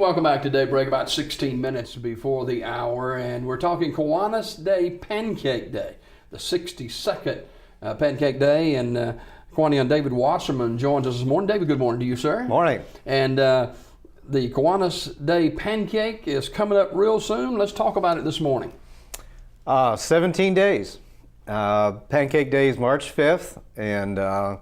Welcome back to Daybreak, about 16 minutes before the hour, and we're talking Kiwanis Day, Pancake Day, the 62nd Pancake Day, and Kiwani and David Wasserman joins us this morning. David, good morning to you, sir. Morning. And the Kiwanis Day Pancake is coming up real soon. Let's talk about it this morning. 17 days. Pancake Day is March 5th, and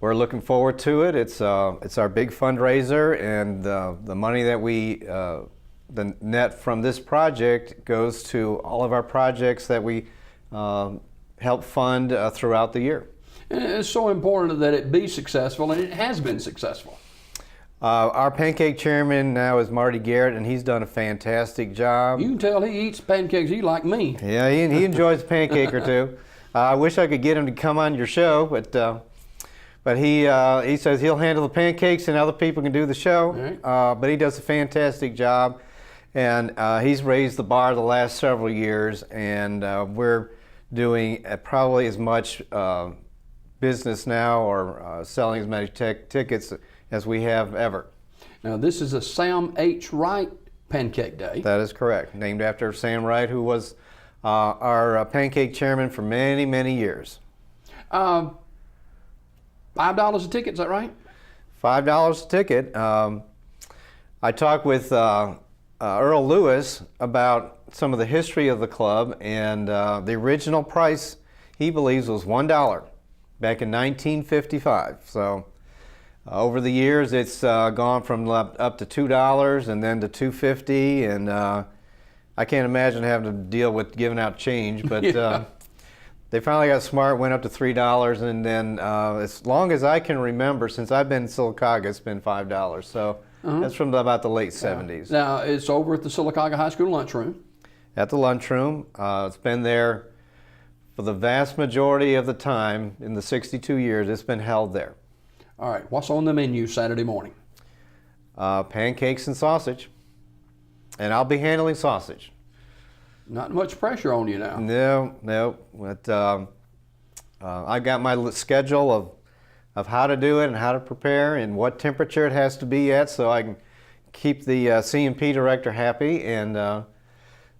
we're looking forward to it. It's our big fundraiser, and the money that the net from this project goes to all of our projects that we help fund throughout the year. And it's so important that it be successful, and it has been successful. Our pancake chairman now is Marty Garrett, and he's done a fantastic job. You can tell he eats pancakes. He like me. Yeah, he enjoys a pancake or two. I wish I could get him to come on your show, but he says he'll handle the pancakes and other people can do the show. Right. But he does a fantastic job, and he's raised the bar the last several years, and we're doing probably as much business now or selling as many tickets as we have ever. Now, this is a Sam H. Wright Pancake Day. That is correct. Named after Sam Wright, who was our pancake chairman for many, many years. $5 a ticket, is that right? $5 a ticket. I talked with Earl Lewis about some of the history of the club, and the original price, he believes, was $1 back in 1955. So over the years, it's gone from up to $2 and then to $2.50, and I can't imagine having to deal with giving out change, but Yeah. They finally got smart, went up to $3, and then as long as I can remember, since I've been in Sylacauga, it's been $5. So that's from about the late 70s. Now, it's over at the Sylacauga High School lunchroom. At the lunchroom. It's been there for the vast majority of the time. In the 62 years, it's been held there. All right, what's on the menu Saturday morning? Pancakes and sausage. And I'll be handling sausage. Not much pressure on you now. No. But I got my schedule of how to do it and how to prepare and what temperature it has to be at, so I can keep the C&P director happy. And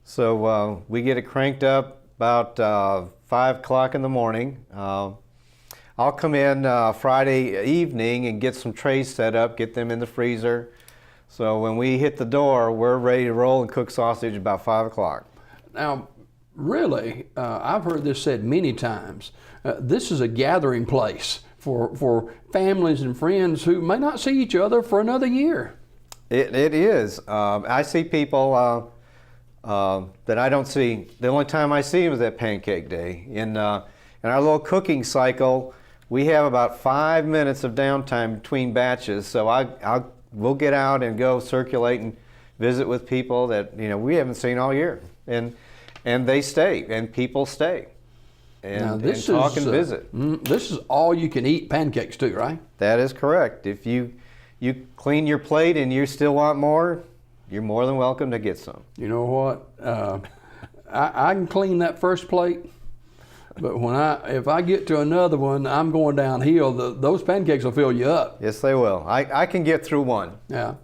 so we get it cranked up about 5 o'clock in the morning. I'll come in Friday evening and get some trays set up, get them in the freezer. So when we hit the door, we're ready to roll and cook sausage about 5 o'clock. Now, really, I've heard this said many times, this is a gathering place for families and friends who may not see each other for another year. It is. I see people that I don't see. The only time I see them is at Pancake Day. In our little cooking cycle, we have about 5 minutes of downtime between batches, so we'll get out and go circulate and visit with people that we haven't seen all year, and they stay, and people stay, and talk and visit. This is all you can eat pancakes too, right? That is correct. If you clean your plate and you still want more, you're more than welcome to get some. You know what? I can clean that first plate, but if I get to another one, I'm going downhill. Those pancakes will fill you up. Yes, they will. I can get through one. Yeah.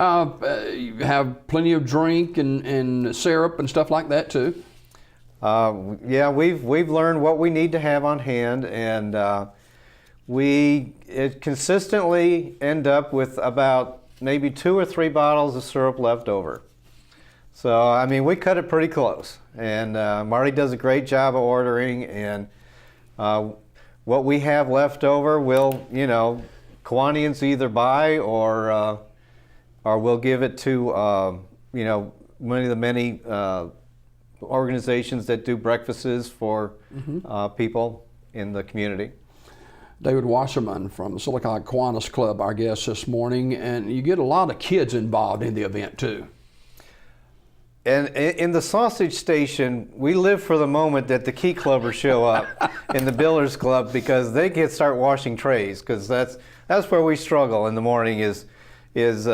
You have plenty of drink and syrup and stuff like that too. Yeah, we've learned what we need to have on hand, and we consistently end up with about maybe 2 or 3 bottles of syrup left over. So I mean, we cut it pretty close, and Marty does a great job of ordering, and what we have left over, we'll Kiwanians either buy or we'll give it to one of the many organizations that do breakfasts for people in the community. David Wasserman from the Sylacauga Kiwanis Club, our guest this morning, and you get a lot of kids involved in the event too. And in the sausage station, we live for the moment that the key clubbers show up in the Billiards Club, because they can start washing trays, because that's where we struggle in the morning is getting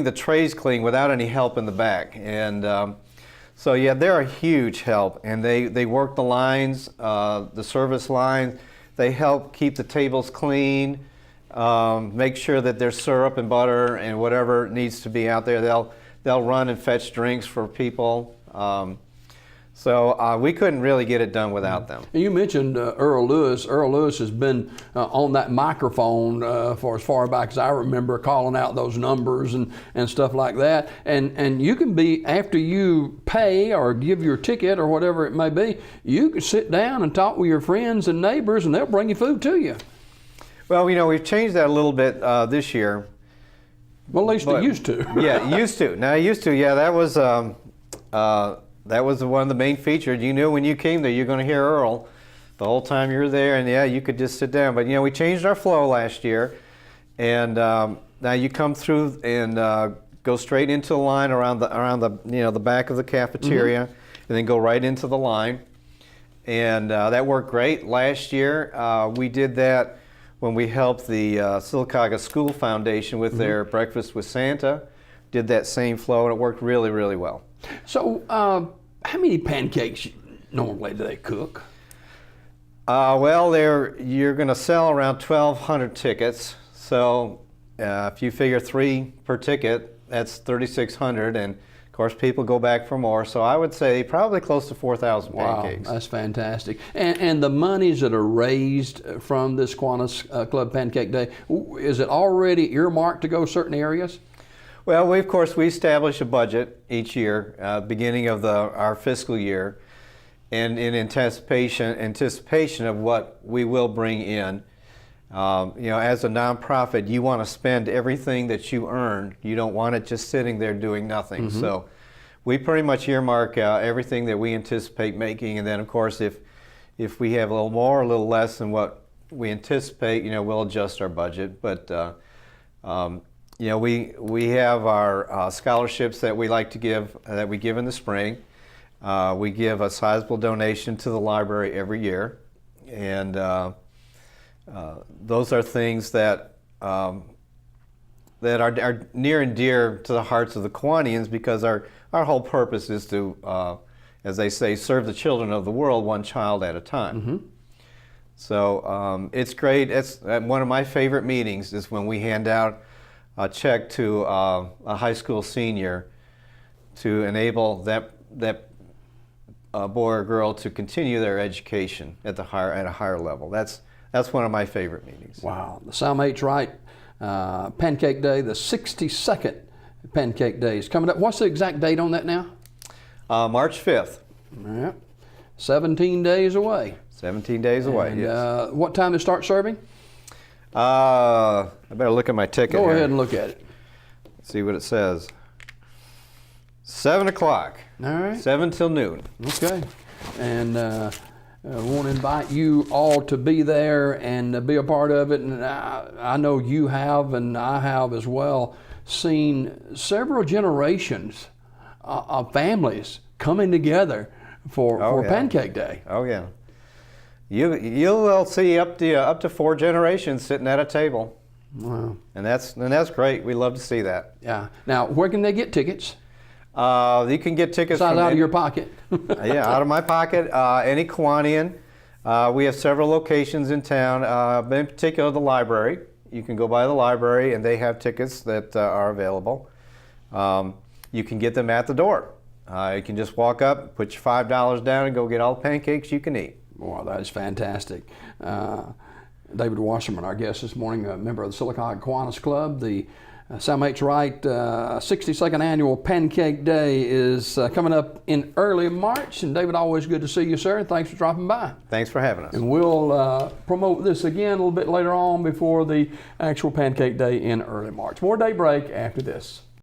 the trays clean without any help in the back. And so yeah, they're a huge help, and they work the lines, the service lines. They help keep the tables clean, make sure that there's syrup and butter and whatever needs to be out there. They'll run and fetch drinks for people. So we couldn't really get it done without them. You mentioned Earl Lewis. Earl Lewis has been on that microphone for as far back as I remember, calling out those numbers and stuff like that. And you can be, after you pay or give your ticket or whatever it may be, you can sit down and talk with your friends and neighbors, and they'll bring you food to you. Well, we've changed that a little bit this year. Well, at least it used to. Yeah, used to. Now, used to, yeah, that was one of the main features. You knew when you came there, you're going to hear Earl the whole time you were there, and yeah, you could just sit down. But we changed our flow last year, and now you come through and go straight into the line around the back of the cafeteria, and then go right into the line, and that worked great. Last year, we did that when we helped the Sylacauga School Foundation with their Breakfast with Santa. Did that same flow, and it worked really, really well. So, how many pancakes normally do they cook? Well, you're going to sell around 1,200 tickets. So, if you figure 3 per ticket, that's 3,600, and of course, people go back for more. So, I would say probably close to 4,000 pancakes. Wow, that's fantastic. And the monies that are raised from this Kiwanis Club Pancake Day, is it already earmarked to go certain areas? Well, we establish a budget each year, beginning of our fiscal year, and in anticipation of what we will bring in. As a nonprofit, you want to spend everything that you earn. You don't want it just sitting there doing nothing. So we pretty much earmark everything that we anticipate making, and then of course if we have a little more or a little less than what we anticipate, we'll adjust our budget. But we have our scholarships that we like to give, that we give in the spring. We give a sizable donation to the library every year, and those are things that are near and dear to the hearts of the Kiwanians, because our whole purpose is to, as they say, serve the children of the world one child at a time. So it's great. It's one of my favorite meetings is when we hand out a check to a high school senior to enable that boy or girl to continue their education at a higher level. That's one of my favorite meetings. Wow, the Sam H. Wright Pancake Day, the 62nd Pancake Day is coming up. What's the exact date on that now? March 5th. Yeah, 17 days away. 17 days away. And, yes. What time to start serving? I better look at my ticket. Go here. ahead and look at it. Let's see what it says. 7 o'clock. All right. 7 till noon. Okay. And I want to invite you all to be there and be a part of it. And I know you have, and I have as well, seen several generations of families coming together for Pancake Day. Oh yeah. You'll see up to 4 generations sitting at a table. Wow. And that's great. We love to see that. Yeah. Now, where can they get tickets? You can get tickets Besides out of your pocket. Yeah, out of my pocket. Any Kiwanian. We have several locations in town, but in particular the library. You can go by the library, and they have tickets that are available. You can get them at the door. You can just walk up, put your $5 down, and go get all the pancakes you can eat. Wow, that is fantastic. David Wasserman, our guest this morning, a member of the Sylacauga Kiwanis Club. The Sam H. Wright 62nd Annual Pancake Day is coming up in early March. And David, always good to see you, sir. Thanks for dropping by. Thanks for having us. And we'll promote this again a little bit later on before the actual Pancake Day in early March. More Daybreak after this.